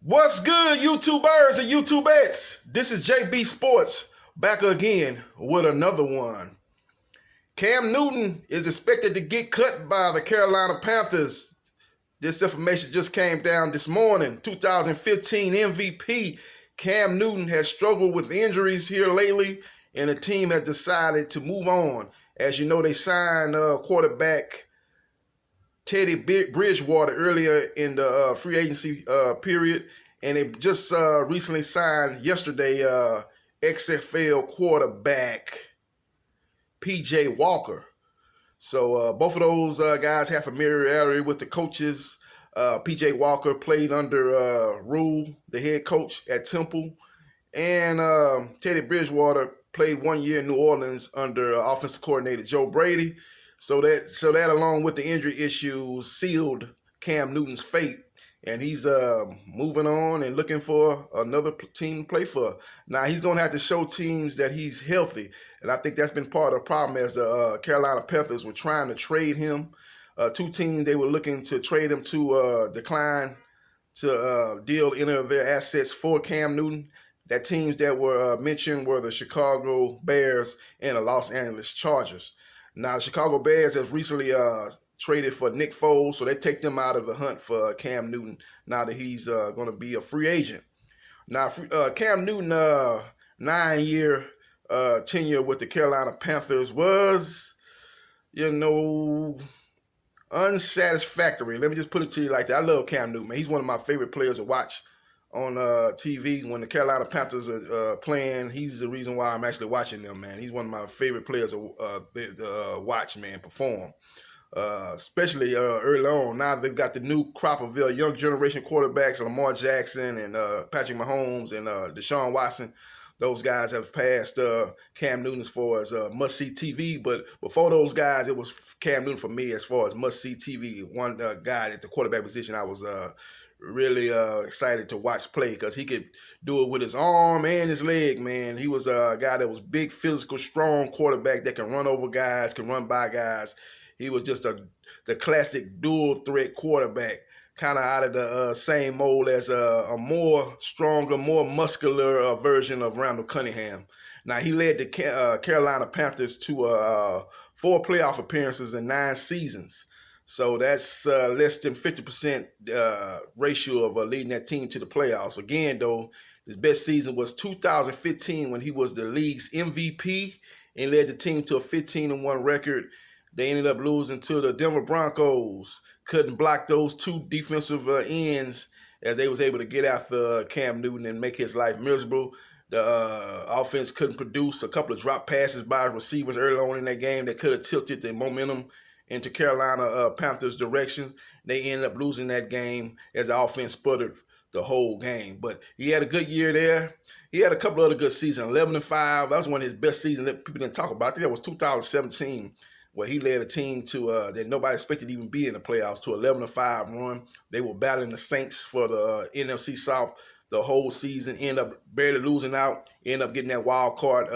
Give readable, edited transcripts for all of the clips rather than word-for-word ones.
What's good, YouTubers and YouTubettes? This is JB Sports back again with another one. Cam Newton is expected to get cut by the Carolina Panthers. This information just came down this morning. 2015 MVP Cam Newton has struggled with injuries here lately, and the team has decided to move on. As you know, they signed quarterback Teddy Bridgewater earlier in the free agency period, and they just recently signed yesterday XFL quarterback PJ Walker. So both of those guys have familiarity with the coaches. PJ Walker played under Rule, the head coach at Temple, and Teddy Bridgewater played 1 year in New Orleans under offensive coordinator Joe Brady. So that along with the injury issues sealed Cam Newton's fate, and he's moving on and looking for another team to play for. Now he's going to have to show teams that he's healthy, and I think that's been part of the problem as the Carolina Panthers were trying to trade him. Two teams they were looking to trade him to decline to deal any of their assets for Cam Newton. That teams that were mentioned were the Chicago Bears and the Los Angeles Chargers. Now, the Chicago Bears have recently traded for Nick Foles, so they take them out of the hunt for Cam Newton now that he's going to be a free agent. Now, Cam Newton, 9-year tenure with the Carolina Panthers was, unsatisfactory. Let me just put it to you like that. I love Cam Newton, man. He's one of my favorite players to watch on TV when the Carolina Panthers are playing. He's the reason why I'm actually watching them, man. He's one of my favorite players to watch, man, perform. Especially early on. Now they've got the new crop of young generation quarterbacks, Lamar Jackson and Patrick Mahomes and Deshaun Watson. Those guys have passed Cam Newton as far as must-see TV. But before those guys, it was Cam Newton for me as far as must-see TV. One guy at the quarterback position I was really excited to watch play because he could do it with his arm and his leg, man. He was a guy that was big, physical, strong quarterback that can run over guys, can run by guys. He was just the classic dual threat quarterback, kind of out of the same mold as a more stronger, more muscular version of Randall Cunningham. Now, he led the Carolina Panthers to 4 playoff appearances in 9 seasons. So that's less than 50% ratio of leading that team to the playoffs. Again, though, his best season was 2015 when he was the league's MVP and led the team to a 15-1 record. They ended up losing to the Denver Broncos. Couldn't block those 2 defensive ends as they was able to get after Cam Newton and make his life miserable. The offense couldn't produce. A couple of drop passes by receivers early on in that game that could have tilted the momentum into Carolina Panthers' direction. They ended up losing that game as the offense sputtered the whole game. But he had a good year there. He had a couple other good seasons, 11-5. That was one of his best seasons that people didn't talk about. I think that was 2017, where he led a team to that nobody expected to even be in the playoffs to 11-5 run. They were battling the Saints for the NFC South the whole season. Ended up barely losing out. Ended up getting that wild card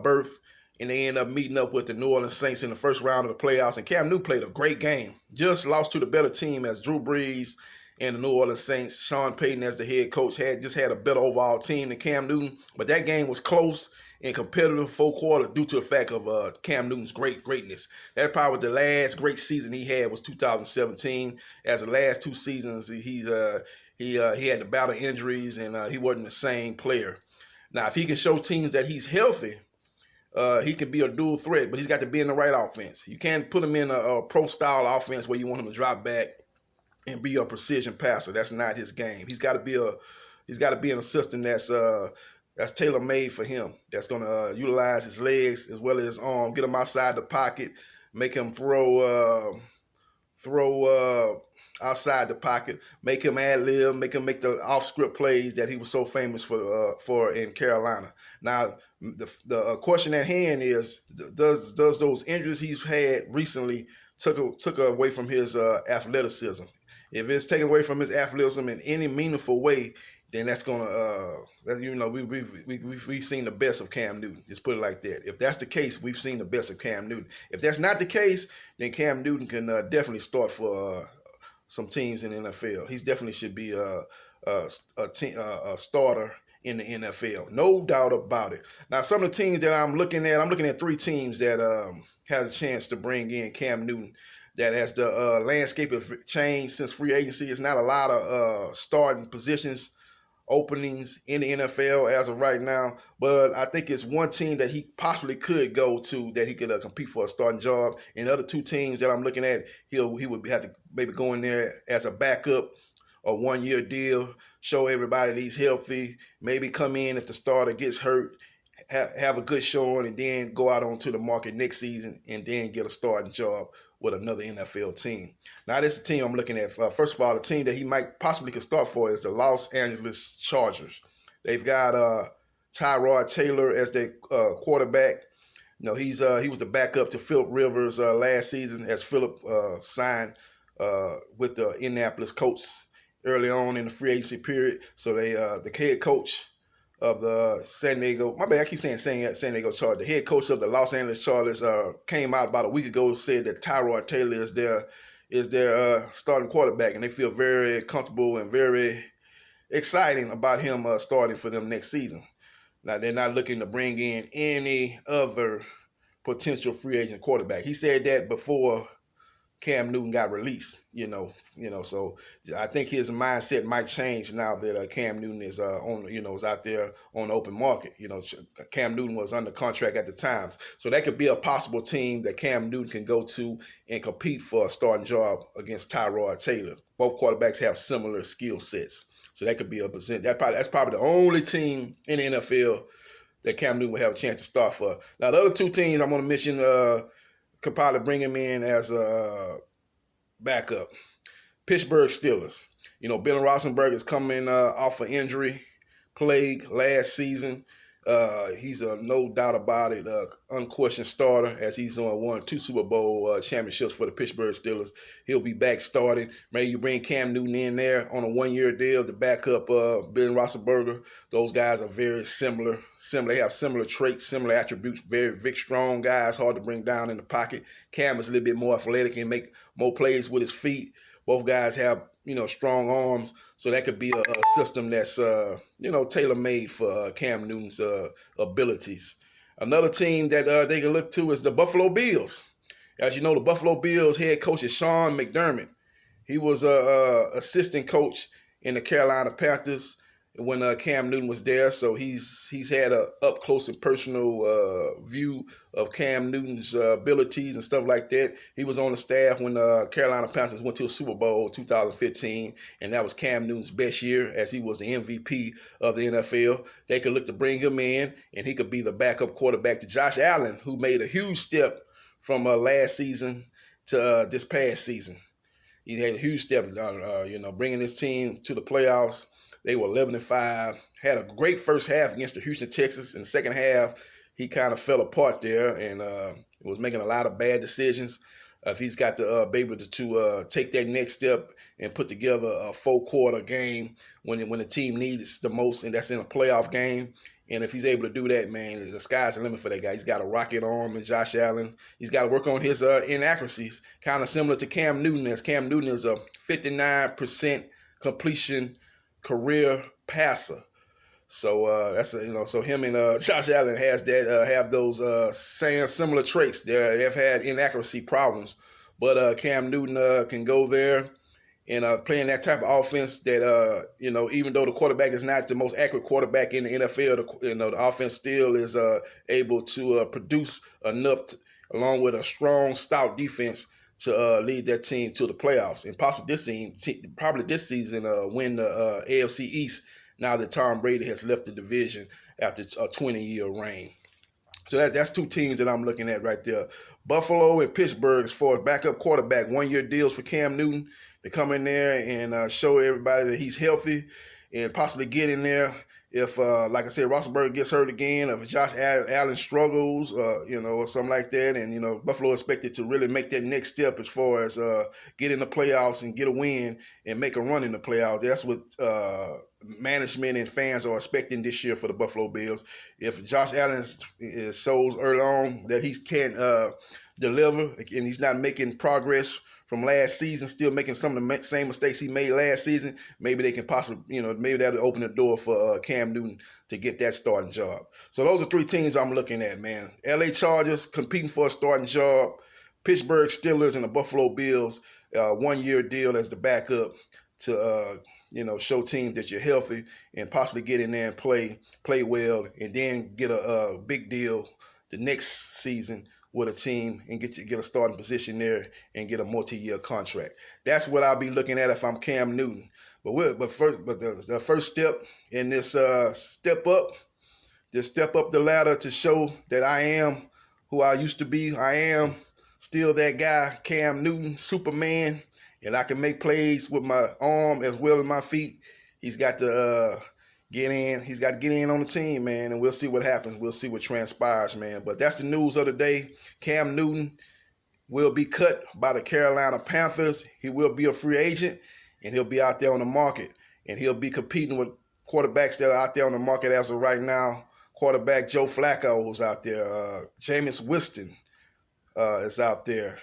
berth. And they end up meeting up with the New Orleans Saints in the first round of the playoffs. And Cam Newton played a great game. Just lost to the better team as Drew Brees and the New Orleans Saints. Sean Payton as the head coach had a better overall team than Cam Newton. But that game was close and competitive 4 quarters due to the fact of Cam Newton's greatness. That probably was the last great season he had was 2017. As the last 2 seasons, he had to battle injuries and he wasn't the same player. Now, if he can show teams that he's healthy, he can be a dual threat, but he's got to be in the right offense. You can't put him in a pro-style offense where you want him to drop back and be a precision passer. That's not his game. He's got to be an assistant that's tailor-made for him. That's going to utilize his legs as well as his arm, get him outside the pocket, make him throw outside the pocket, make him ad-lib, make him make the off-script plays that he was so famous for in Carolina. Now, the question at hand is, does those injuries he's had recently took away from his athleticism? If it's taken away from his athleticism in any meaningful way, then that's gonna, we've seen the best of Cam Newton. Just put it like that. If that's the case, we've seen the best of Cam Newton. If that's not the case, then Cam Newton can definitely start for some teams in the NFL. He definitely should be a starter in the NFL, no doubt about it. Now, some of the teams that I'm looking at 3 teams that has a chance to bring in Cam Newton. That as the landscape have changed since free agency, it's not a lot of starting positions openings in the NFL as of right now. But I think it's one team that he possibly could go to that he could compete for a starting job. And the other 2 teams that I'm looking at, he would have to maybe go in there as a backup, a 1-year deal, show everybody that he's healthy, maybe come in if the starter gets hurt, have a good showing, and then go out onto the market next season and then get a starting job with another NFL team. Now, this is the team I'm looking at. First of all, the team that he might possibly could start for is the Los Angeles Chargers. They've got Tyrod Taylor as their quarterback. You know, he was the backup to Philip Rivers last season as Philip signed with the Indianapolis Colts early on in the free agency period. So they the head coach of the San Diego, my bad, I keep saying San Diego Chargers. The head coach of the Los Angeles Chargers came out about a week ago and said that Tyrod Taylor is their starting quarterback, and they feel very comfortable and very exciting about him starting for them next season. Now, they're not looking to bring in any other potential free agent quarterback. He said that before Cam Newton got released, so I think his mindset might change now that Cam Newton is is out there on the open market. Cam Newton was under contract at the time, so that could be a possible team that Cam Newton can go to and compete for a starting job against Tyrod Taylor. Both quarterbacks have similar skill sets, so that could be that's probably the only team in the NFL that Cam Newton will have a chance to start for. Now, the other 2 teams I'm going to mention could probably bring him in as a backup. Pittsburgh Steelers. Ben Roethlisberger is coming off an injury plague last season. He's no doubt about it, unquestioned starter as he's won 2 Super Bowl championships for the Pittsburgh Steelers. He'll be back starting. Maybe you bring Cam Newton in there on a 1-year deal to back up Ben Roethlisberger. Those guys are very similar. They have similar traits, similar attributes. Very big, strong guys, hard to bring down in the pocket. Cam is a little bit more athletic and make more plays with his feet. Both guys have strong arms, so that could be a system that's tailor-made for Cam Newton's abilities. Another team that they can look to is the Buffalo Bills. As you know, the Buffalo Bills head coach is Sean McDermott. He was assistant coach in the Carolina Panthers when Cam Newton was there, so he's had a up close and personal view of Cam Newton's abilities and stuff like that. He was on the staff when Carolina Panthers went to a Super Bowl 2015, and that was Cam Newton's best year as he was the MVP of the NFL. They could look to bring him in, and he could be the backup quarterback to Josh Allen, who made a huge step from last season to this past season. He had a huge step, bringing his team to the playoffs. They were 11-5, had a great first half against the Houston Texans. In the second half, he kind of fell apart there and was making a lot of bad decisions. If he's got to be able to take that next step and put together a 4-quarter game when the team needs the most, and that's in a playoff game. And if he's able to do that, man, the sky's the limit for that guy. He's got a rocket arm in Josh Allen. He's got to work on his inaccuracies, kind of similar to Cam Newton, as Cam Newton is a 59% completion career passer. So so him and Josh Allen have those similar traits. They've had inaccuracy problems, but Cam Newton can go there and playing that type of offense that even though the quarterback is not the most accurate quarterback in the NFL, the offense still is able to produce enough along with a strong, stout defense to lead that team to the playoffs, and possibly this season win the AFC East now that Tom Brady has left the division after a 20-year reign. So that's 2 teams that I'm looking at right there. Buffalo and Pittsburgh as far as backup quarterback, 1-year deals for Cam Newton to come in there and show everybody that he's healthy and possibly get in there. If, like I said, Roethlisberger gets hurt again, if Josh Allen struggles, or something like that, and, Buffalo expected to really make that next step as far as get in the playoffs and get a win and make a run in the playoffs. That's what management and fans are expecting this year for the Buffalo Bills. If Josh Allen shows early on that he can't deliver and he's not making progress from last season, still making some of the same mistakes he made last season, maybe they can possibly, maybe that'll open the door for Cam Newton to get that starting job. So those are three teams I'm looking at, man. LA Chargers competing for a starting job, Pittsburgh Steelers and the Buffalo Bills, 1-year deal as the backup to show teams that you're healthy and possibly get in there and play well, and then get a big deal the next season with a team and get a starting position there and get a multi-year contract. That's what I'll be looking at if I'm Cam Newton. But the first step in this step up the ladder to show that I am who I used to be. I am still that guy, Cam Newton, Superman, and I can make plays with my arm as well as my feet. He's got to get in. He's got to get in on the team, man, and we'll see what happens. We'll see what transpires, man. But that's the news of the day. Cam Newton will be cut by the Carolina Panthers. He will be a free agent, and he'll be out there on the market, and he'll be competing with quarterbacks that are out there on the market as of right now. Quarterback Joe Flacco is out there. Jameis Winston is out there.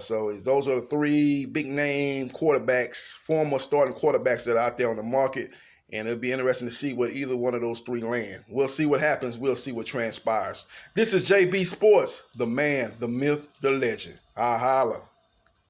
So those are the three big-name quarterbacks, former starting quarterbacks that are out there on the market, and it'll be interesting to see what either one of those three land. We'll see what happens. We'll see what transpires. This is JB Sports, the man, the myth, the legend. I holla.